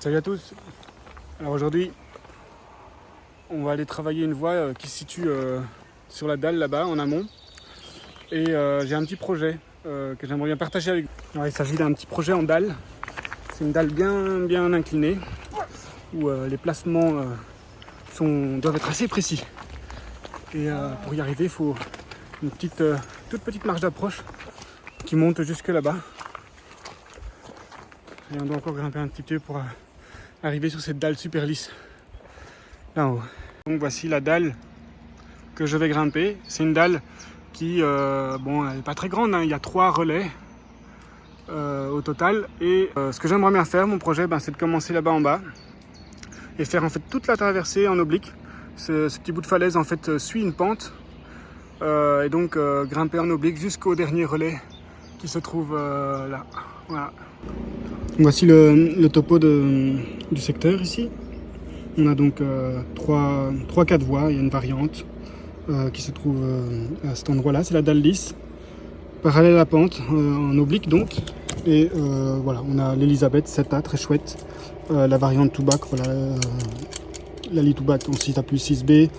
Salut à tous. Alors aujourd'hui, on va aller travailler une voie qui se situe sur la dalle là-bas en amont. Et j'ai un petit projet que j'aimerais bien partager avec vous. Alors, il s'agit d'un petit projet en dalle. C'est une dalle bien inclinée où les placements doivent être assez précis. Et pour y arriver, il faut une toute petite marge d'approche qui monte jusque là-bas. Et on doit encore grimper un petit peu pour arriver sur cette dalle super lisse là en haut. Donc voici la dalle que je vais grimper. C'est une dalle qui elle n'est pas très grande, hein. Il y a 3 relais au total. Et ce que j'aimerais bien faire, mon projet, c'est de commencer là-bas en bas et faire en fait toute la traversée en oblique. Ce petit bout de falaise en fait suit une pente et donc grimper en oblique jusqu'au dernier relais qui se trouve là. Voilà. Voici le topo du secteur ici. On a donc 3-4 voies, il y a une variante qui se trouve à cet endroit-là, c'est la dalle lisse, parallèle à la pente, en oblique donc. Et voilà, on a l'Elisabeth 7A, très chouette, la variante Toubac, voilà, l'Ali Toubac en 6A+6B,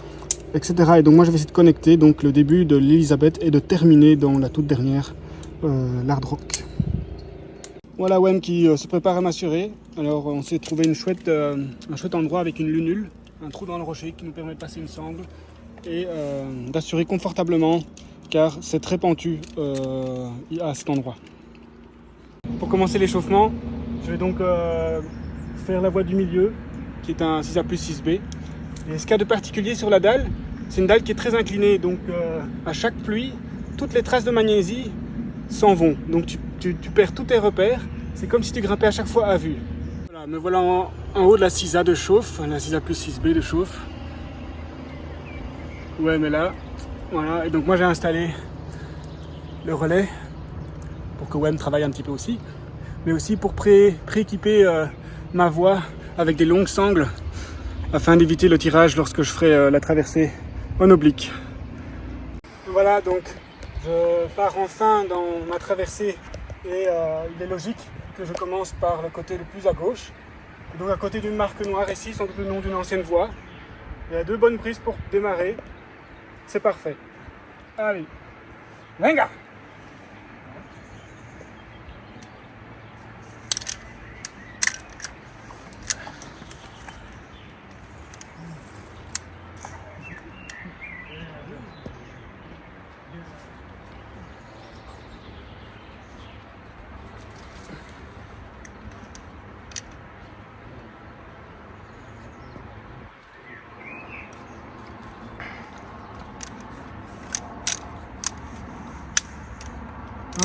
etc. Et donc moi je vais essayer de connecter donc le début de l'Elisabeth et de terminer dans la toute dernière, l'Hard Rock. Voilà WEM qui se prépare à m'assurer. Alors on s'est trouvé un chouette endroit avec une lunule, un trou dans le rocher qui nous permet de passer une sangle et d'assurer confortablement car c'est très pentu à cet endroit. Pour commencer l'échauffement, je vais donc faire la voie du milieu qui est un 6A+6B. Et ce qu'il y a de particulier sur la dalle, c'est une dalle qui est très inclinée, donc à chaque pluie, toutes les traces de magnésie s'en vont. Donc tu perds tous tes repères. C'est comme si tu grimpais à chaque fois à vue. Voilà, me voilà en haut de la 6A de chauffe, la 6A+6B de chauffe. Ouais, mais là, voilà. Et donc moi j'ai installé le relais pour que WEM travaille un petit peu aussi, mais aussi pour prééquiper ma voie avec des longues sangles afin d'éviter le tirage lorsque je ferai la traversée en oblique. Voilà, donc je pars enfin dans ma traversée et il est logique que je commence par le côté le plus à gauche. Et donc à côté d'une marque noire ici, sans doute le nom d'une ancienne voie. Il y a 2 bonnes prises pour démarrer. C'est parfait. Allez, venga!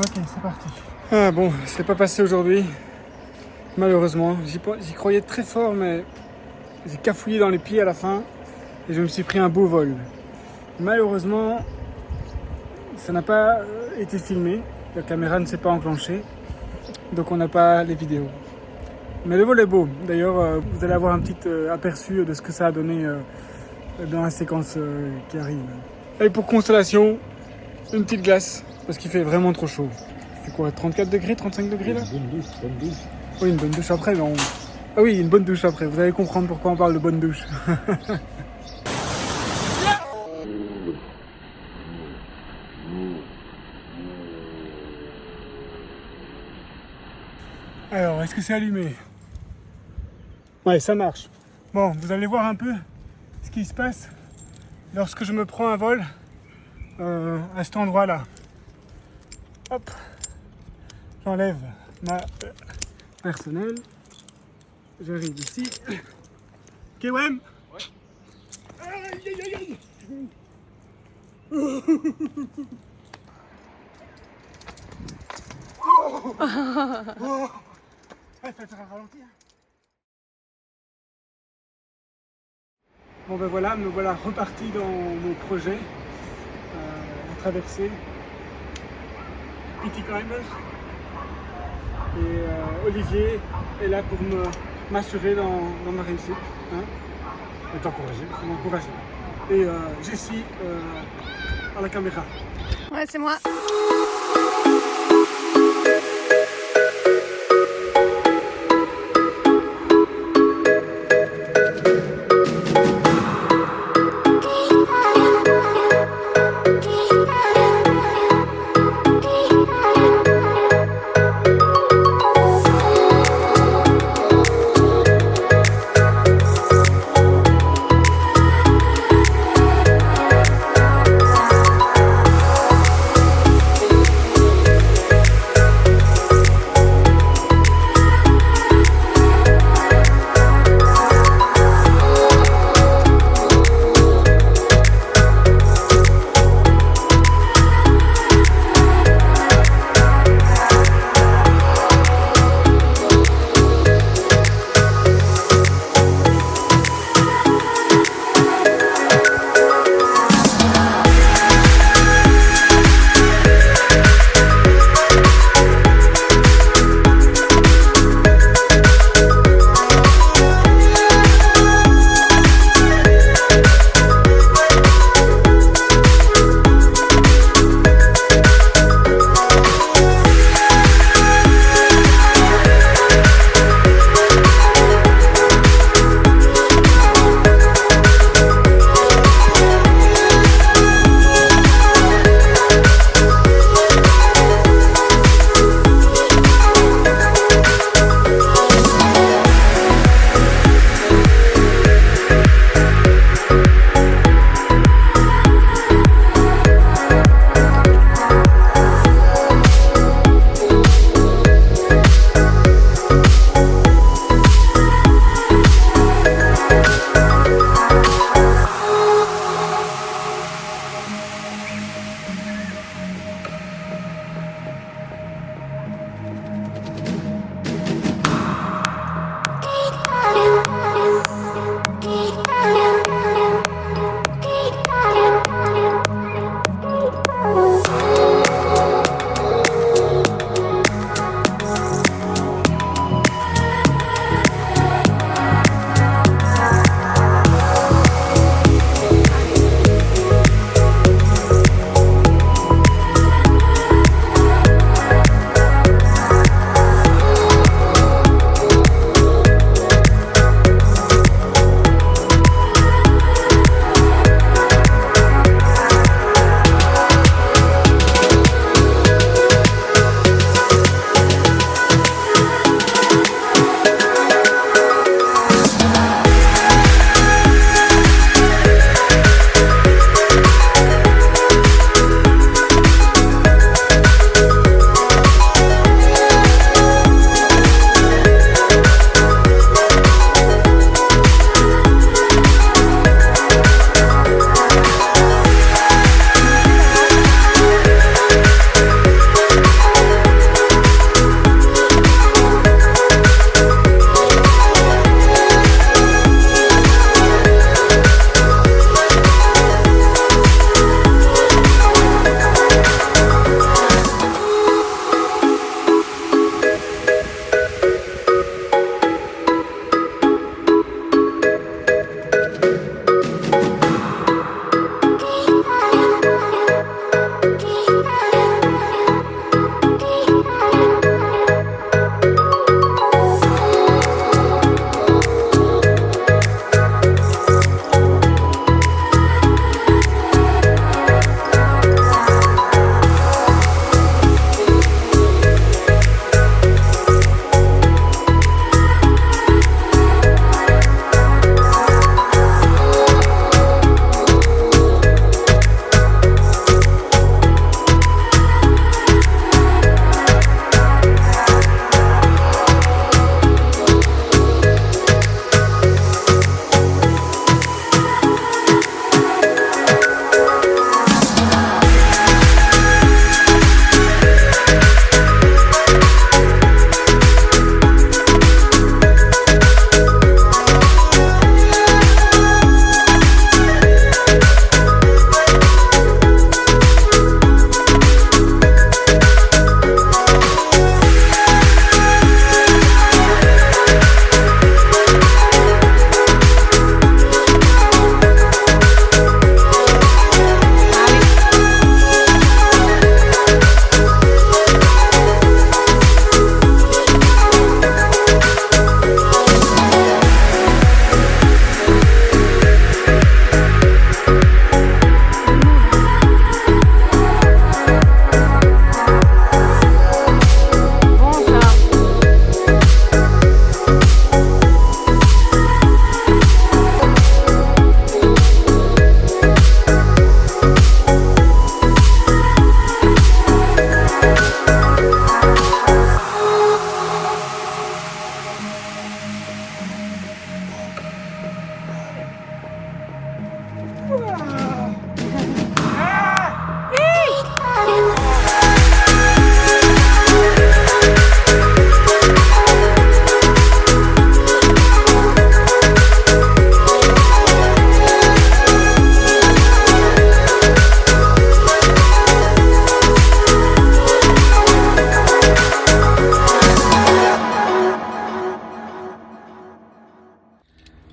Ok, c'est parti. Ah bon, c'est pas passé aujourd'hui, malheureusement. J'y croyais très fort, mais j'ai cafouillé dans les pieds à la fin et je me suis pris un beau vol. Malheureusement, ça n'a pas été filmé, la caméra ne s'est pas enclenchée, donc on n'a pas les vidéos. Mais le vol est beau. D'ailleurs, vous allez avoir un petit aperçu de ce que ça a donné dans la séquence qui arrive. Et pour consolation, une petite glace. Parce qu'il fait vraiment trop chaud. C'est quoi, 34 degrés, 35 degrés là? Bonne douche. Oui, une bonne douche après, mais Ah oui, une bonne douche après. Vous allez comprendre pourquoi on parle de bonne douche. Alors, est-ce que c'est allumé? Ouais, ça marche. Bon, vous allez voir un peu ce qui se passe lorsque je me prends un vol à cet endroit-là. Hop, j'enlève ma personnelle, j'arrive ici. Ok, WEM? Ouais. Aïe, aïe, aïe. Oh. Oh. Il faut faire ralentir. Bon ben voilà, me voilà reparti dans mon projet, la traversée. Petit Climber. Et Olivier est là pour m'assurer dans ma réussite. Hein, et t'encourager, pour m'encourager. Et Jessie à la caméra. Ouais, c'est moi.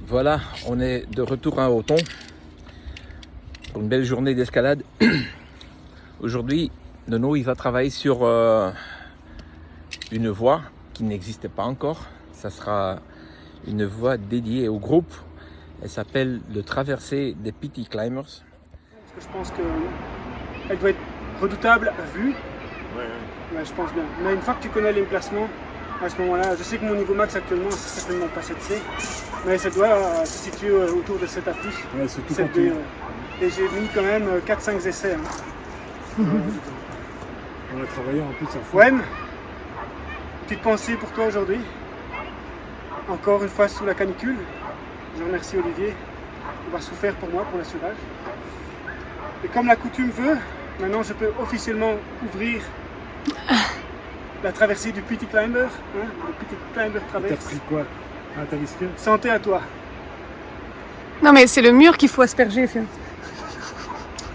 Voilà, on est de retour à Othon pour une belle journée d'escalade. Aujourd'hui, Nono il va travailler sur une voie qui n'existait pas encore. Ça sera une voie dédiée au groupe. Elle s'appelle le traversée des PT Climbers. Parce que je pense qu'elle doit être redoutable à vue. Ouais, je pense bien. Mais une fois que tu connais l'emplacement, à ce moment-là, je sais que mon niveau max actuellement, c'est certainement pas 7C, mais ça doit se situer autour de 7 A+. Ouais, surtout 7B, quand tu... Et j'ai mis quand même 4-5 essais. Hein. On a travaillé en plus à fond. Wen, petite pensée pour toi aujourd'hui. Encore une fois sous la canicule. Je remercie Olivier d'avoir souffert pour moi, pour l'assurage. Et comme la coutume veut, maintenant je peux officiellement ouvrir la traversée du PT Climber. Hein, le PT Climber T'as traverse. pris quoi? Ah, t'as risqué? Santé à toi. Non mais c'est le mur qu'il faut asperger.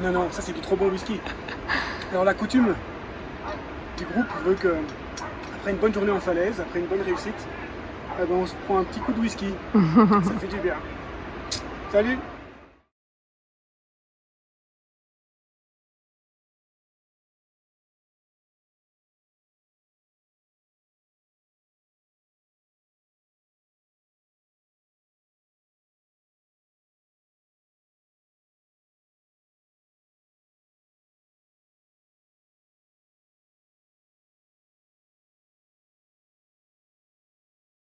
Non, non, ça c'est du trop bon whisky. Alors la coutume du groupe veut que, après une bonne journée en falaise, après une bonne réussite, eh ben, on se prend un petit coup de whisky. Ça fait du bien. Salut!